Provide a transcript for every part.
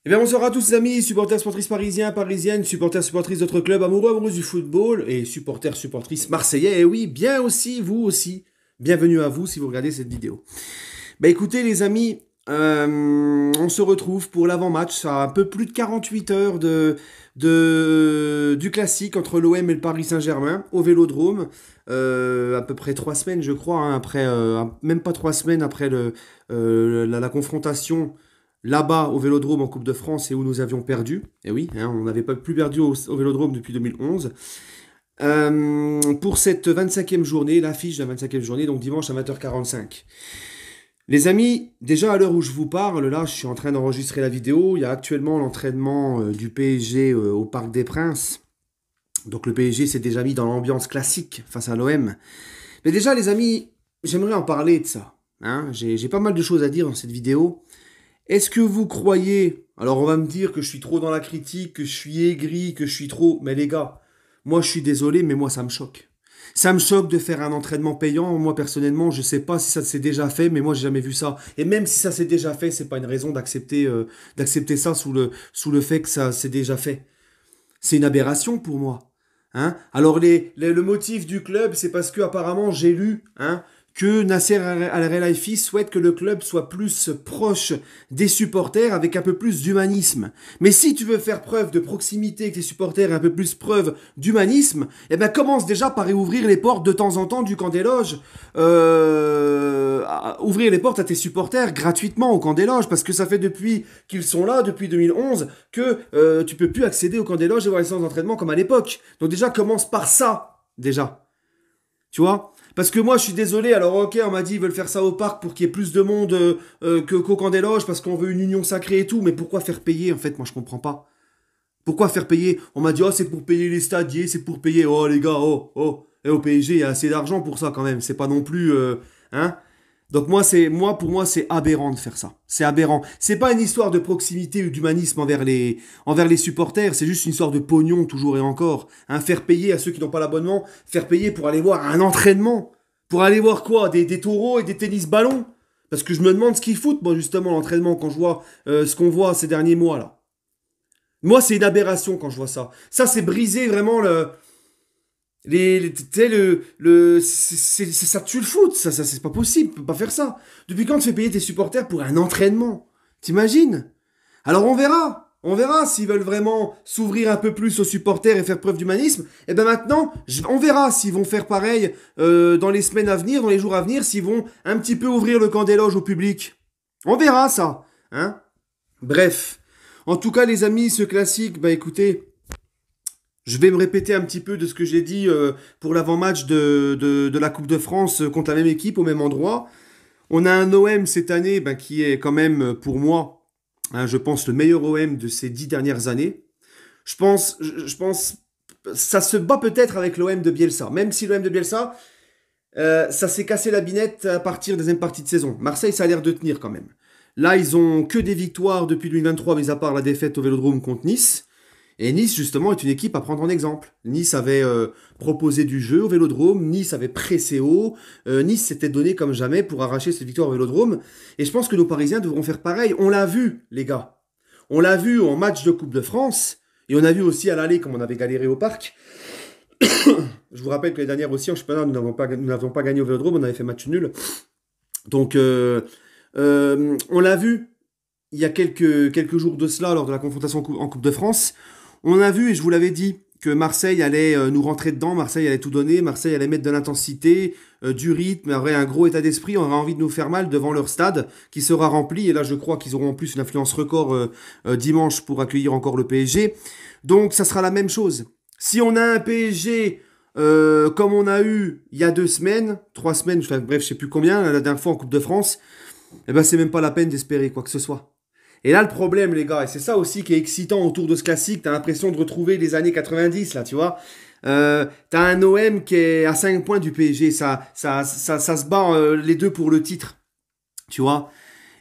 Eh bien, bonsoir à tous les amis, supporters, supportrices parisiens, parisiennes, supporters, supportrices d'autres clubs, amoureux, amoureuses du football et supporters, supportrices marseillais. Et oui, bien aussi, vous aussi. Bienvenue à vous si vous regardez cette vidéo. Bah écoutez les amis, on se retrouve pour l'avant-match. Ça a un peu plus de 48 heures du classique entre l'OM et le Paris Saint-Germain au Vélodrome. À peu près 3 semaines je crois, hein, après, même pas 3 semaines après la confrontation là-bas au Vélodrome en Coupe de France et où nous avions perdu. Et oui, hein, on n'avait pas plus perdu au Vélodrome depuis 2011. Pour cette 25e journée, l'affiche de la 25e journée, donc dimanche à 20h45. Les amis, déjà à l'heure où je vous parle, là je suis en train d'enregistrer la vidéo, il y a actuellement l'entraînement du PSG au Parc des Princes. Donc le PSG s'est déjà mis dans l'ambiance classique face à l'OM. Mais déjà les amis, j'aimerais en parler de ça. Hein. J'ai pas mal de choses à dire dans cette vidéo. Est-ce que vous croyez, alors on va me dire que je suis trop dans la critique, que je suis aigri, que je suis trop... Mais les gars, moi je suis désolé, mais moi ça me choque. Ça me choque de faire un entraînement payant. Moi personnellement, je sais pas si ça s'est déjà fait, mais moi j'ai jamais vu ça. Et même si ça s'est déjà fait, c'est pas une raison d'accepter ça sous le fait que ça s'est déjà fait. C'est une aberration pour moi. Hein. Alors le motif du club, c'est parce que apparemment j'ai lu, hein, que Nasser Al-Khelaifi souhaite que le club soit plus proche des supporters avec un peu plus d'humanisme. Mais si tu veux faire preuve de proximité avec les supporters et un peu plus preuve d'humanisme, eh ben commence déjà par ouvrir les portes de temps en temps du camp des loges. Ouvrir les portes à tes supporters gratuitement au camp des loges, parce que ça fait depuis qu'ils sont là, depuis 2011, que tu peux plus accéder au camp des loges et voir les séances d'entraînement comme à l'époque. Donc déjà commence par ça, déjà. Tu vois? Parce que moi, je suis désolé, alors ok, on m'a dit ils veulent faire ça au parc pour qu'il y ait plus de monde qu'au camp des loges, parce qu'on veut une union sacrée et tout, mais pourquoi faire payer, en fait, moi je comprends pas. Pourquoi faire payer? On m'a dit, oh, c'est pour payer les stadiers, c'est pour payer, oh les gars, oh, oh, et au PSG, il y a assez d'argent pour ça quand même, c'est pas non plus, hein. Donc pour moi, c'est aberrant de faire ça. C'est aberrant. C'est pas une histoire de proximité ou d'humanisme envers les supporters. C'est juste une histoire de pognon toujours et encore. Hein, faire payer à ceux qui n'ont pas l'abonnement, faire payer pour aller voir un entraînement. Pour aller voir quoi? Des taureaux et des tennis-ballons? Parce que je me demande ce qu'ils foutent, moi, justement, l'entraînement, quand je vois ce qu'on voit ces derniers mois, là. Moi, c'est une aberration quand je vois ça. Ça, c'est briser vraiment tu sais, ça tue le foot, ça c'est pas possible, on peut pas faire ça. Depuis quand tu fais payer tes supporters pour un entraînement? T'imagines? Alors on verra s'ils veulent vraiment s'ouvrir un peu plus aux supporters et faire preuve d'humanisme. Et ben maintenant, on verra s'ils vont faire pareil dans les semaines à venir, dans les jours à venir, s'ils vont un petit peu ouvrir le camp des loges au public. On verra ça, hein? Bref, en tout cas les amis, ce classique, bah écoutez. Je vais me répéter un petit peu de ce que j'ai dit pour l'avant-match de la Coupe de France contre la même équipe au même endroit. On a un OM cette année qui est quand même pour moi, hein, je pense, le meilleur OM de ces 10 dernières années. Je pense, ça se bat peut-être avec l'OM de Bielsa. Même si l'OM de Bielsa, ça s'est cassé la binette à partir des deuxième partie de saison. Marseille, ça a l'air de tenir quand même. Là, ils ont que des victoires depuis 2023, mis à part la défaite au Vélodrome contre Nice. Et Nice, justement, est une équipe à prendre en exemple. Nice avait proposé du jeu au Vélodrome, Nice avait pressé haut, Nice s'était donné comme jamais pour arracher cette victoire au Vélodrome. Et je pense que nos Parisiens devront faire pareil. On l'a vu, les gars. On l'a vu en match de Coupe de France, et on a vu aussi à l'aller comme on avait galéré au parc. Je vous rappelle que les dernières aussi, en championnat, nous n'avons pas gagné au Vélodrome, on avait fait match nul. Donc, on l'a vu il y a quelques jours de cela, lors de la confrontation en Coupe de France. On a vu, et je vous l'avais dit, que Marseille allait nous rentrer dedans, Marseille allait tout donner, Marseille allait mettre de l'intensité, du rythme, aurait un gros état d'esprit, on aurait envie de nous faire mal devant leur stade, qui sera rempli, et là je crois qu'ils auront en plus une influence record dimanche pour accueillir encore le PSG. Donc ça sera la même chose. Si on a un PSG comme on a eu il y a 2 semaines, 3 semaines, enfin, bref, je sais plus combien, la dernière fois en Coupe de France, eh ben c'est même pas la peine d'espérer quoi que ce soit. Et là, le problème, les gars, et c'est ça aussi qui est excitant autour de ce classique, t'as l'impression de retrouver les années 90, là, tu vois. T'as un OM qui est à 5 points du PSG, ça se bat les deux pour le titre, tu vois.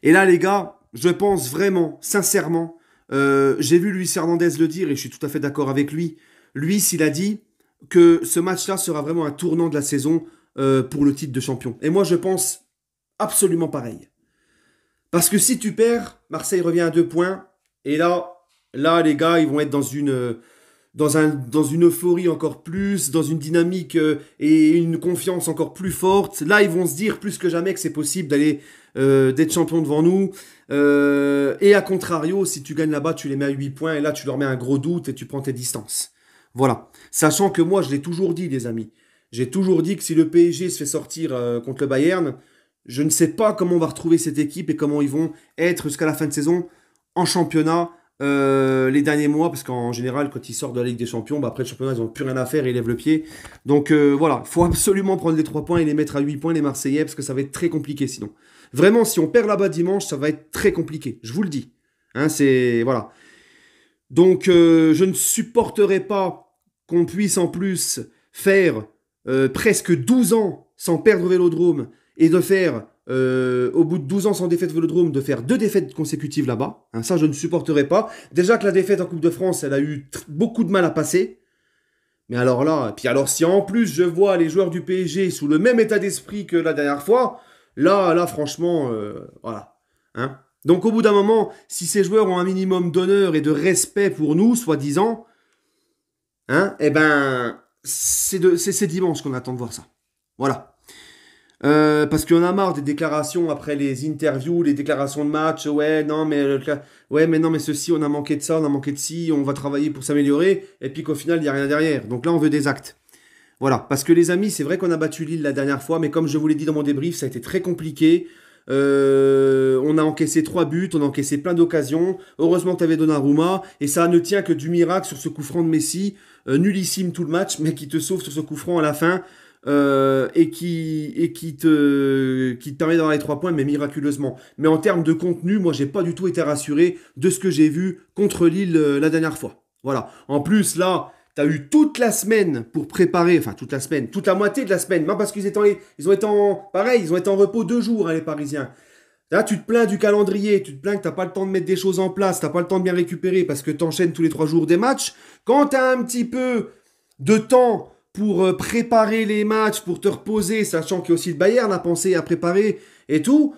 Et là, les gars, je pense vraiment, sincèrement, j'ai vu Luis Hernandez le dire, et je suis tout à fait d'accord avec lui. Luis, il a dit que ce match-là sera vraiment un tournant de la saison pour le titre de champion. Et moi, je pense absolument pareil. Parce que si tu perds, Marseille revient à 2 points Et là, les gars, ils vont être dans une euphorie encore plus, dans une dynamique et une confiance encore plus forte. Là, ils vont se dire plus que jamais que c'est possible d'être champion devant nous. Et à contrario, si tu gagnes là-bas, tu les mets à 8 points et là, tu leur mets un gros doute et tu prends tes distances. Voilà. Sachant que moi, je l'ai toujours dit, les amis. J'ai toujours dit que si le PSG se fait sortir contre le Bayern, je ne sais pas comment on va retrouver cette équipe et comment ils vont être jusqu'à la fin de saison en championnat les derniers mois, parce qu'en général, quand ils sortent de la Ligue des Champions, bah après le championnat, ils n'ont plus rien à faire et ils lèvent le pied. Donc voilà, il faut absolument prendre les 3 points et les mettre à 8 points, les Marseillais, parce que ça va être très compliqué sinon. Vraiment, si on perd là-bas dimanche, ça va être très compliqué, je vous le dis. Hein, c'est... Voilà. Donc je ne supporterai pas qu'on puisse en plus faire presque 12 ans sans perdre au Vélodrome et de faire, au bout de 12 ans sans défaite au Vélodrome, de faire 2 défaites consécutives là-bas. Hein, ça, je ne supporterai pas. Déjà que la défaite en Coupe de France, elle a eu beaucoup de mal à passer. Mais alors là, puis alors si en plus je vois les joueurs du PSG sous le même état d'esprit que la dernière fois, là franchement, voilà. Hein. Donc au bout d'un moment, si ces joueurs ont un minimum d'honneur et de respect pour nous, soi-disant, hein, eh ben, c'est dimanche qu'on attend de voir ça. Voilà. Parce qu'on a marre des déclarations après les interviews, les déclarations de match. Ouais, non, mais ceci, on a manqué de ça, on a manqué de ci, on va travailler pour s'améliorer. Et puis qu'au final, il n'y a rien derrière. Donc là, on veut des actes. Voilà. Parce que les amis, c'est vrai qu'on a battu Lille la dernière fois, mais comme je vous l'ai dit dans mon débrief, ça a été très compliqué. On a encaissé 3 buts, on a encaissé plein d'occasions. Heureusement que tu avais Donnarumma. Et ça ne tient que du miracle sur ce coup franc de Messi. Nullissime tout le match, mais qui te sauve sur ce coup franc à la fin. Et qui te permet d'avoir les 3 points, mais miraculeusement. Mais en termes de contenu, moi, j'ai pas du tout été rassuré de ce que j'ai vu contre Lille la dernière fois. Voilà. En plus, là, tu as eu toute la semaine pour préparer, enfin toute la semaine, toute la moitié de la semaine, même parce qu'ils ont été en repos 2 jours, hein, les Parisiens. Là, tu te plains du calendrier, tu te plains que t'as pas le temps de mettre des choses en place, t'as pas le temps de bien récupérer parce que t'enchaînes tous les 3 jours des matchs. Quand t'as un petit peu de temps pour préparer les matchs, pour te reposer, sachant qu'il y a aussi le Bayern à penser à préparer et tout,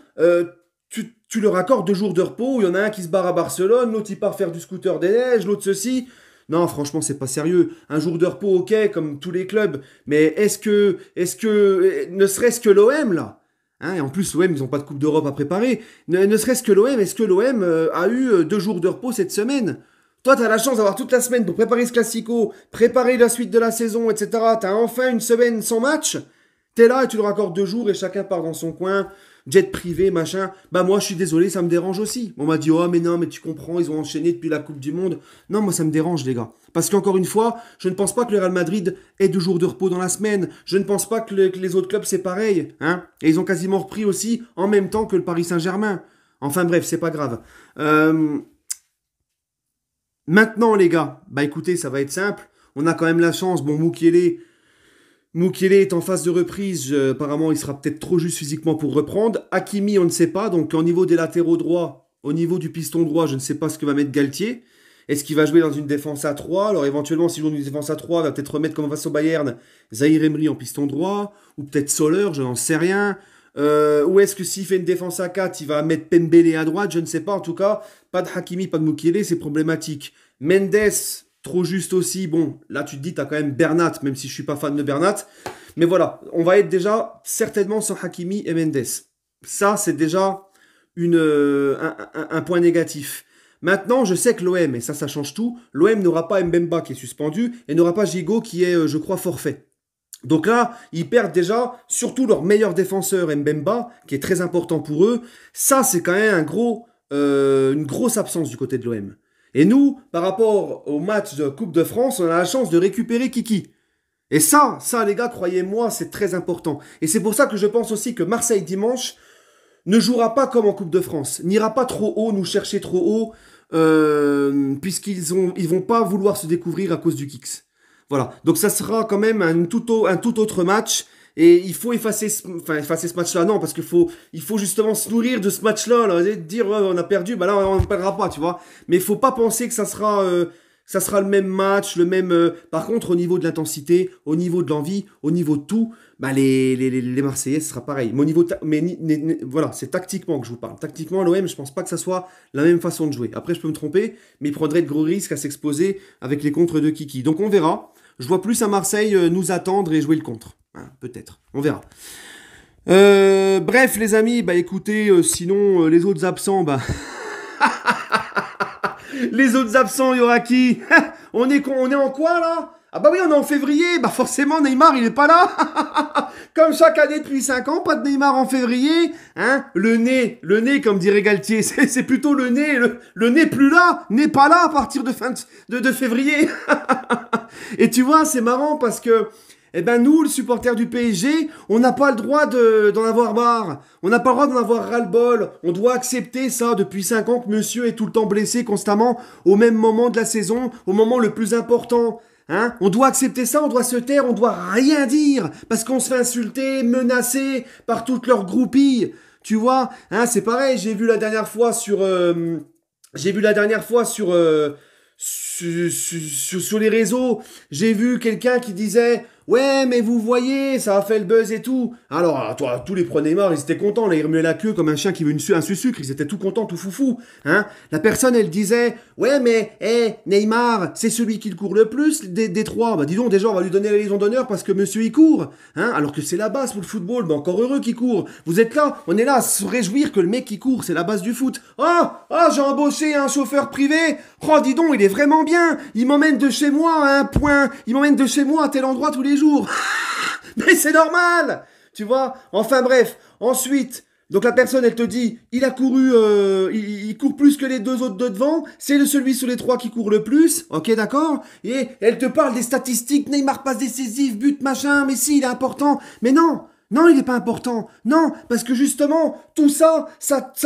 tu leur accordes 2 jours de repos, il y en a un qui se barre à Barcelone, l'autre il part faire du scooter des neiges, l'autre ceci. Non, franchement, c'est pas sérieux. Un jour de repos, ok, comme tous les clubs, mais est-ce que, ne serait-ce que l'OM, là, hein, et en plus, l'OM, ils n'ont pas de Coupe d'Europe à préparer, ne serait-ce que l'OM, est-ce que l'OM a eu 2 jours de repos cette semaine? Toi, tu as la chance d'avoir toute la semaine pour préparer ce Classico, préparer la suite de la saison, etc. Tu as enfin une semaine sans match. Tu es là et tu leur accordes 2 jours et chacun part dans son coin, jet privé, machin. Bah moi, je suis désolé, ça me dérange aussi. On m'a dit, oh mais non, mais tu comprends, ils ont enchaîné depuis la Coupe du Monde. Non, moi, ça me dérange, les gars. Parce qu'encore une fois, je ne pense pas que le Real Madrid ait 2 jours de repos dans la semaine. Je ne pense pas que les autres clubs, c'est pareil. Hein, et ils ont quasiment repris aussi en même temps que le Paris Saint-Germain. Enfin bref, c'est pas grave. Maintenant, les gars, bah écoutez, ça va être simple. On a quand même la chance. Bon, Mukiele est en phase de reprise. Apparemment, il sera peut-être trop juste physiquement pour reprendre. Hakimi, on ne sait pas. Donc, au niveau des latéraux droits, au niveau du piston droit, je ne sais pas ce que va mettre Galtier. Est-ce qu'il va jouer dans une défense à 3? Alors, éventuellement, s'il joue dans une défense à 3, il va peut-être remettre comme face au Bayern Zahir Emery en piston droit. Ou peut-être Soler, je n'en sais rien. Ou est-ce que s'il fait une défense à 4, il va mettre Pembele à droite? Je ne sais pas. En tout cas, pas de Hakimi, pas de Mukiele, c'est problématique. Mendes, trop juste aussi. Bon, là, tu te dis, tu as quand même Bernat, même si je suis pas fan de Bernat. Mais voilà, on va être déjà certainement sans Hakimi et Mendes. Ça, c'est déjà un point négatif. Maintenant, je sais que l'OM, et ça change tout, l'OM n'aura pas Mbemba qui est suspendu et n'aura pas Gigot qui est, je crois, forfait. Donc là, ils perdent déjà, surtout leur meilleur défenseur, Mbemba, qui est très important pour eux. Ça, c'est quand même une grosse absence du côté de l'OM. Et nous, par rapport au match de Coupe de France, on a la chance de récupérer Kiki. Et ça, les gars, croyez-moi, c'est très important. Et c'est pour ça que je pense aussi que Marseille, dimanche, ne jouera pas comme en Coupe de France. N'ira pas trop haut, nous chercher trop haut, puisqu'ils vont pas vouloir se découvrir à cause du Kicks. Voilà, donc ça sera quand même un tout autre match. Et il faut effacer ce match-là. Non, parce il faut justement se nourrir de ce match-là. Là, et dire, on a perdu, bah là, on ne perdra pas, tu vois. Mais il ne faut pas penser que ça sera Ça sera le même match, le même... Par contre, au niveau de l'intensité, au niveau de l'envie, au niveau de tout, bah les Marseillais, ce sera pareil. Mais au niveau... voilà, c'est tactiquement que je vous parle. Tactiquement, l'OM, je pense pas que ça soit la même façon de jouer. Après, je peux me tromper, mais il prendrait de gros risques à s'exposer avec les contres de Kiki. Donc on verra. Je vois plus à Marseille nous attendre et jouer le contre. Hein, peut-être. On verra. Bref, les amis, bah écoutez, sinon, les autres absents, bah... Les autres absents, il y aura qui? On est en quoi, là? Ah bah oui, on est en février. Bah forcément, Neymar, il est pas là. Comme chaque année depuis 5 ans, pas de Neymar en février. Hein? Le nez, comme dirait Galtier, c'est plutôt le nez. Le nez plus là, n'est pas là à partir de février. Et tu vois, c'est marrant parce que... Eh ben nous, le supporter du PSG, on n'a pas le droit d'en avoir marre. On n'a pas le droit d'en avoir ras-le-bol. On doit accepter ça depuis 5 ans que monsieur est tout le temps blessé constamment au même moment de la saison, au moment le plus important. Hein? On doit accepter ça, on doit se taire, on doit rien dire parce qu'on se fait insulter, menacer par toutes leurs groupies. Tu vois, hein, c'est pareil, j'ai vu la dernière fois sur les réseaux, j'ai vu quelqu'un qui disait ouais, mais vous voyez, ça a fait le buzz et tout. Alors, toi, tous les pro Neymar, ils étaient contents, là, ils remuaient la queue comme un chien qui veut un sucre, ils étaient tout contents, tout foufou. Hein. La personne, elle disait ouais, mais Neymar, c'est celui qui court le plus des trois. Bah dis donc, déjà, on va lui donner la Légion d'honneur parce que monsieur, il court. Hein, alors que c'est la base pour le football, mais encore heureux qu'il court. Vous êtes là, on est là à se réjouir que le mec qui court, c'est la base du foot. J'ai embauché un chauffeur privé. Oh, dis donc, il est vraiment bien. Il m'emmène de chez moi à un point. Il m'emmène de chez moi à tel endroit tous les jours. Mais c'est normal. Tu vois. Enfin bref. Ensuite, donc la personne, elle te dit, il a couru, il court plus que les deux autres de devant. C'est celui sur les trois qui court le plus. Ok, d'accord. Et elle te parle des statistiques. Neymar passe décisif, but, machin. Mais si, il est important. Mais non. Non, il n'est pas important. Non, parce que justement, tout ça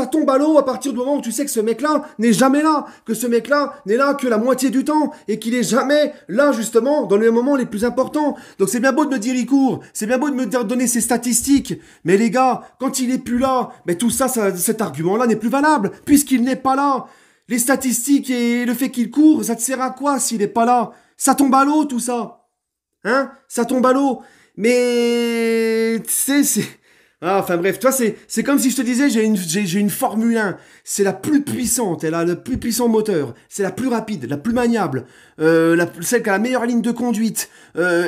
tombe à l'eau à partir du moment où tu sais que ce mec-là n'est jamais là, que ce mec-là n'est là que la moitié du temps, et qu'il est jamais là, justement, dans les moments les plus importants. Donc c'est bien beau de me dire il court, c'est bien beau de me donner ses statistiques, mais les gars, quand il est plus là, mais tout ça cet argument-là n'est plus valable, puisqu'il n'est pas là. Les statistiques et le fait qu'il court, ça te sert à quoi s'il n'est pas là? Ça tombe à l'eau, tout ça. Hein? Ça tombe à l'eau. Mais tu sais, c'est... Ah, enfin bref, toi, c'est comme si je te disais, j'ai une Formule 1. C'est la plus puissante, elle a le plus puissant moteur. C'est la plus rapide, la plus maniable, celle qui a la meilleure ligne de conduite,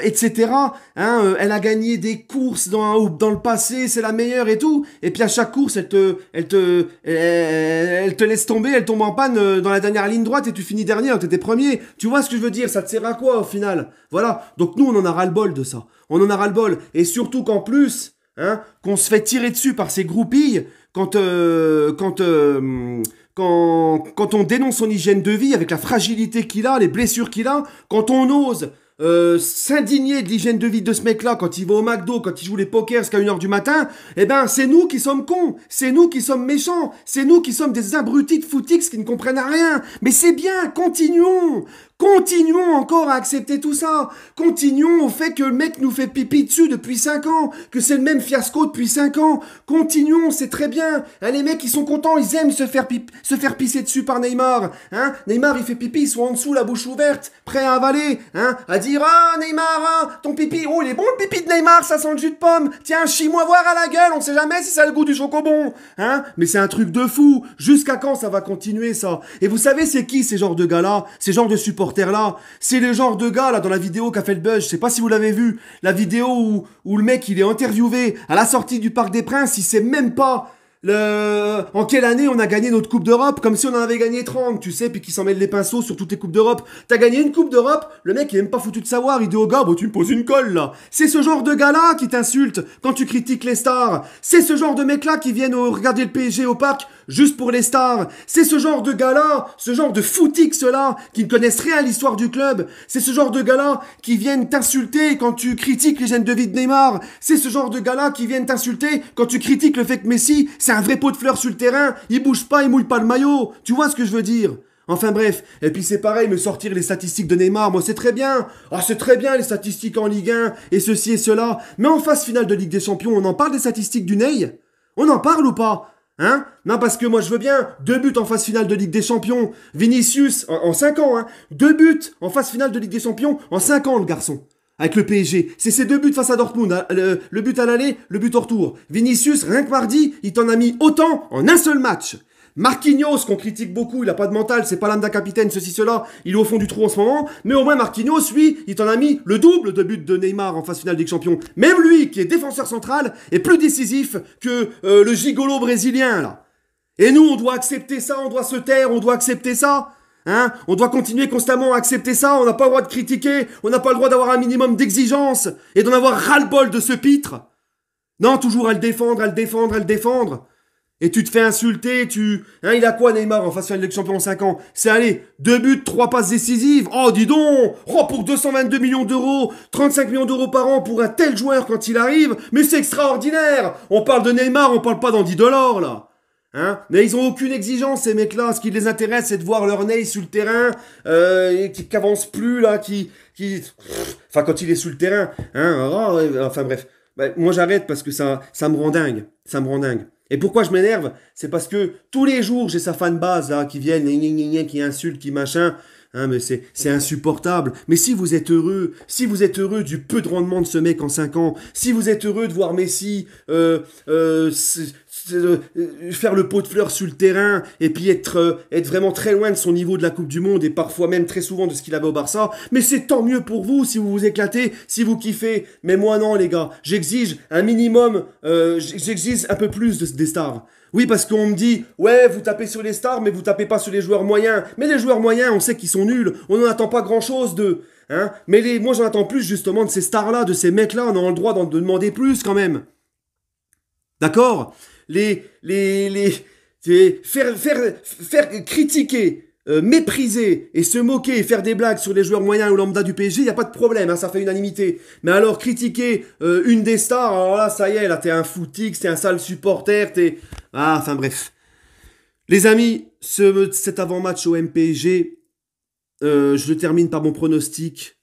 etc. Hein, elle a gagné des courses dans le passé, c'est la meilleure et tout. Et puis à chaque course, elle te laisse tomber, elle tombe en panne dans la dernière ligne droite et tu finis dernier, t'étais premier. Tu vois ce que je veux dire? Ça te sert à quoi au final? Voilà. Donc nous, on en a ras-le-bol de ça. On en a ras-le-bol. Et surtout qu'en plus... Hein, qu'on se fait tirer dessus par ces groupilles quand on dénonce son hygiène de vie avec la fragilité qu'il a, les blessures qu'il a, quand on ose s'indigner de l'hygiène de vie de ce mec-là quand il va au McDo, quand il joue les pokers jusqu'à 1h du matin, eh ben c'est nous qui sommes cons, c'est nous qui sommes méchants, c'est nous qui sommes des abrutis de footix qui ne comprennent rien. Mais c'est bien, Continuons encore à accepter tout ça. Continuons au fait que le mec nous fait pipi dessus depuis 5 ans, que c'est le même fiasco depuis 5 ans. Continuons, c'est très bien. Hein, les mecs, ils sont contents, ils aiment se faire pisser dessus par Neymar. Hein, Neymar, il fait pipi, ils sont en dessous, la bouche ouverte, prêt à avaler. Hein, à dire, ah, Neymar, ton pipi, oh, il est bon le pipi de Neymar, ça sent le jus de pomme. Tiens, chie-moi voir à la gueule, on sait jamais si ça a le goût du chocobon. Hein, mais c'est un truc de fou. Jusqu'à quand ça va continuer, ça? Et vous savez, c'est qui ces genres de gars-là? Ces genres de supporters là, c'est le genre de gars là dans la vidéo qui a fait le buzz, je sais pas si vous l'avez vu, la vidéo où le mec il est interviewé à la sortie du Parc des Princes, il sait même pas en quelle année on a gagné notre Coupe d'Europe, comme si on en avait gagné 30, tu sais, puis qui s'en mêlent les pinceaux sur toutes les Coupes d'Europe. T'as gagné une Coupe d'Europe, le mec il est même pas foutu de savoir, il dit au gars, bah tu me poses une colle là. C'est ce genre de gars-là qui t'insulte quand tu critiques les stars. C'est ce genre de mecs-là qui viennent regarder le PSG au parc juste pour les stars. C'est ce genre de gars-là, ce genre de footix-là, qui ne connaissent rien à l'histoire du club. C'est ce genre de gars-là qui viennent t'insulter quand tu critiques l'hygiène de vie de Neymar. C'est ce genre de gars-là qui viennent t'insulter quand tu critiques le fait que Messi, c'est un vrai pot de fleurs sur le terrain, il bouge pas, il mouille pas le maillot. Tu vois ce que je veux dire? Enfin bref, et puis c'est pareil, me sortir les statistiques de Neymar, moi c'est très bien. Ah, c'est très bien les statistiques en Ligue 1, et ceci et cela. Mais en phase finale de Ligue des Champions, on en parle des statistiques du Ney? On en parle ou pas? Hein? Non, parce que moi je veux bien 2 buts en phase finale de Ligue des Champions. Vinicius, en 5 ans, hein. 2 buts en phase finale de Ligue des Champions en 5 ans, le garçon. Avec le PSG. C'est ses 2 buts face à Dortmund. Hein. Le but à l'aller, le but au retour. Vinicius, rien que mardi, il t'en a mis autant en un seul match. Marquinhos, qu'on critique beaucoup, il a pas de mental, c'est pas l'âme d'un capitaine, ceci, cela, il est au fond du trou en ce moment, mais au moins Marquinhos, lui, il t'en a mis le double de buts de Neymar en phase finale des champions. Même lui, qui est défenseur central, est plus décisif que le gigolo brésilien, là. Et nous, on doit accepter ça, on doit se taire, on doit accepter ça. Hein, on doit continuer constamment à accepter ça, on n'a pas le droit de critiquer, on n'a pas le droit d'avoir un minimum d'exigence et d'en avoir ras-le-bol de ce pitre. Non, toujours à le défendre, à le défendre, à le défendre. Et tu te fais insulter, Hein, il a quoi Neymar en phase finale de Ligue des Champions en 5 ans? C'est allez, 2 buts, 3 passes décisives. Oh, dis donc. Oh, pour 222 millions d'euros, 35 millions d'euros par an pour un tel joueur quand il arrive. Mais c'est extraordinaire. On parle de Neymar, on parle pas d'Andy Delors, là. Hein, mais ils ont aucune exigence, ces mecs-là. Ce qui les intéresse, c'est de voir leur nez sur le terrain, qui avance plus, là, Enfin, quand il est sur le terrain. Hein, enfin, bref. Bah, moi, j'arrête parce que ça me rend dingue. Ça me rend dingue. Et pourquoi je m'énerve? C'est parce que tous les jours, j'ai sa fanbase là qui viennent, qui insultent, qui machin. Hein, mais c'est insupportable. Mais si vous êtes heureux du peu de rendement de ce mec en 5 ans, si vous êtes heureux de voir Messi faire le pot de fleurs sur le terrain et puis être vraiment très loin de son niveau de la Coupe du Monde et parfois même très souvent de ce qu'il avait au Barça, mais c'est tant mieux pour vous si vous vous éclatez, si vous kiffez. Mais moi non les gars, j'exige un minimum, j'exige un peu plus des stars. Oui, parce qu'on me dit, ouais, vous tapez sur les stars, mais vous tapez pas sur les joueurs moyens. Mais les joueurs moyens, on sait qu'ils sont nuls. On n'en attend pas grand-chose d'eux. Hein, mais moi, j'en attends plus, justement, de ces stars-là, de ces mecs-là. On a le droit de demander plus, quand même. D'accord? Faire critiquer, mépriser et se moquer et faire des blagues sur les joueurs moyens ou lambda du PSG, il n'y a pas de problème, hein, ça fait unanimité. Mais alors critiquer une des stars, alors là, ça y est, là, t'es un footix, t'es un sale supporter, t'es... Ah, enfin bref. Les amis, cet avant-match au MPG, je le termine par mon pronostic.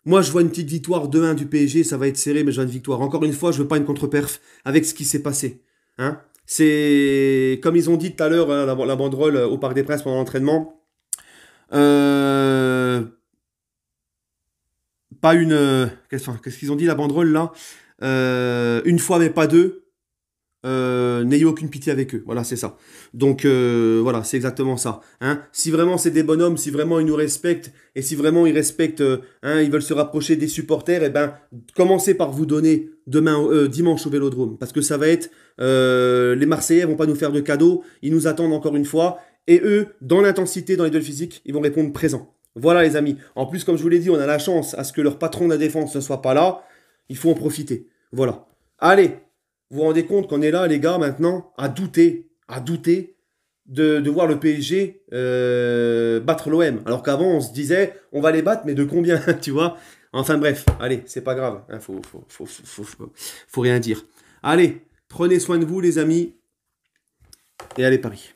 Moi, je vois une petite victoire 2-1 du PSG, ça va être serré, mais je vois une victoire. Encore une fois, je veux pas une contre-perf avec ce qui s'est passé. Hein, c'est, comme ils ont dit tout à l'heure, hein, la banderole au Parc des Princes pendant l'entraînement. Pas une... Qu'est-ce qu'ils ont dit, la banderole, là? Une fois, mais pas deux. N'ayez aucune pitié avec eux. Voilà, c'est ça. Donc, voilà, c'est exactement ça. Hein, si vraiment c'est des bonhommes, si vraiment ils nous respectent, et si vraiment ils respectent, ils veulent se rapprocher des supporters, eh ben, commencez par vous donner dimanche au Vélodrome. Parce que ça va être... les Marseillais vont pas nous faire de cadeaux. Ils nous attendent encore une fois. Et eux, dans l'intensité, dans les duels physiques, ils vont répondre présent. Voilà les amis. En plus, comme je vous l'ai dit, on a la chance à ce que leur patron de la défense ne soit pas là. Il faut en profiter. Voilà. Allez, vous vous rendez compte qu'on est là, les gars, maintenant, à douter de voir le PSG battre l'OM. Alors qu'avant, on se disait, on va les battre, mais de combien, tu vois? Enfin bref, allez, c'est pas grave. Hein, faut rien dire. Allez, prenez soin de vous, les amis. Et allez, Paris.